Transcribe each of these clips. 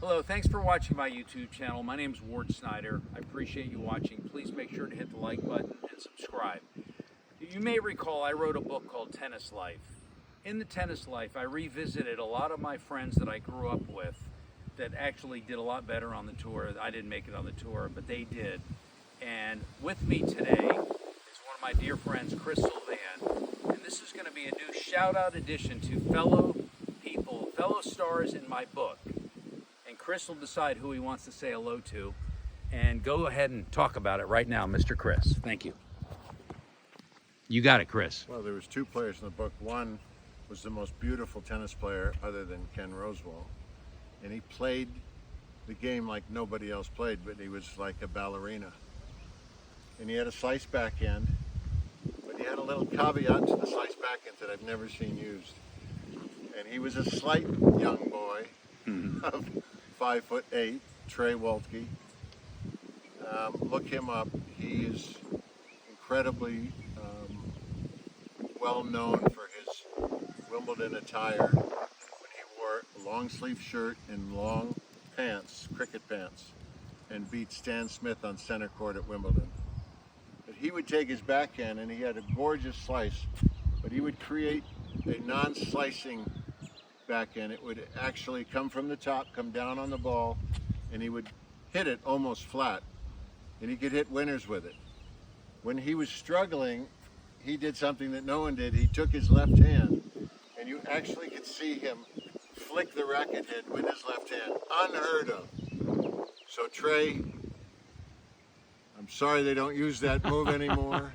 Hello, thanks for watching my YouTube channel. My name is Ward Snyder. I appreciate you watching. Please make sure to hit the like button and subscribe. You may recall I wrote a book called Tennis Life. In the Tennis Life, I revisited a lot of my friends that I grew up with that actually did a lot better on the tour. I didn't make it on the tour, but they did. And with me today is one of my dear friends, Chris Sylvan. And this is going to be a new shout-out edition to fellow people, fellow stars in my book. And Chris will decide who he wants to say hello to. And go ahead and talk about it right now, Mr. Chris. Thank you. You got it, Chris. Well, there was two players in the book. One was the most beautiful tennis player other than Ken Rosewall. And he played the game like nobody else played, but he was like a ballerina. And he had a slice backhand, but he had a little caveat to the slice backhand that I've never seen used. And he was a slight young boy of 5'8", Trey Waltke. Look him up. He is incredibly well known for his Wimbledon attire when he wore a long sleeve shirt and long pants, cricket pants, and beat Stan Smith on center court at Wimbledon. But he would take his backhand, and he had a gorgeous slice, but he would create a non-slicing backhand. It would actually come from the top, come down on the ball, and he would hit it almost flat, and he could hit winners with it. When he was struggling, he did something that no one did. He took his left hand, and you actually could see him flick the racket head with his left hand. Unheard of. So Trey, I'm sorry they don't use that move anymore,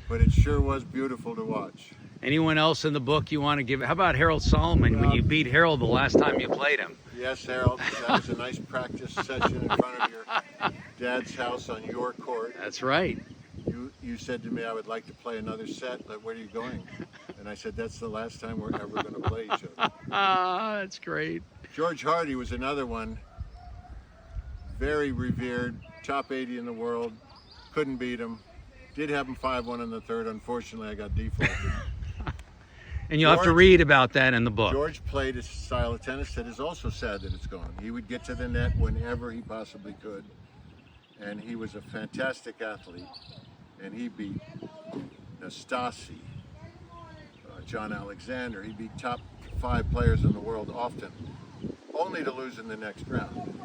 but it sure was beautiful to watch. Anyone else in the book you want to give? How about Harold Solomon when you beat Harold the last time you played him? Yes, Harold, that was a nice practice session in front of your dad's house on your court. That's right. You said to me, I would like to play another set. Like, where are you going? And I said, that's the last time we're ever going to play each other. Ah, that's great. George Hardy was another one. Very revered, top 80 in the world. Couldn't beat him. Did have him 5-1 in the third. Unfortunately, I got defaulted. And you'll have to read about that in the book. George played a style of tennis that is also sad that it's gone. He would get to the net whenever he possibly could. And he was a fantastic athlete. And he beat Nastasi, John Alexander. He beat top 5 players in the world often, only to lose in the next round.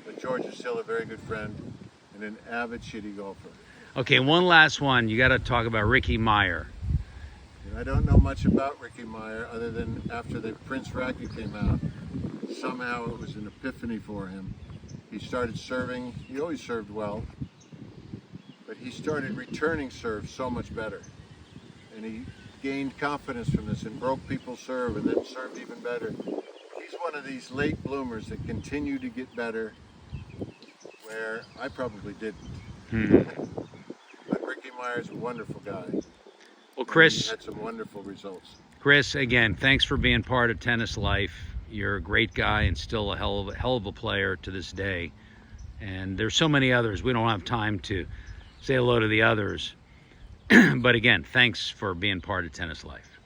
But George is still a very good friend and an avid shitty golfer. Okay, one last one. You got to talk about Ricky Meyer. I don't know much about Ricky Meyer other than after the Prince racket came out, somehow it was an epiphany for him. He started serving. He always served well, but he started returning serve so much better. And he gained confidence from this and broke people's serve and then served even better. He's one of these late bloomers that continue to get better where I probably didn't. But Ricky Meyer's a wonderful guy. Well, Chris, he had some wonderful results. Chris, again, thanks for being part of Tennis Life. You're a great guy and still a hell of a player to this day. And there's so many others. We don't have time to say hello to the others. But again, thanks for being part of Tennis Life.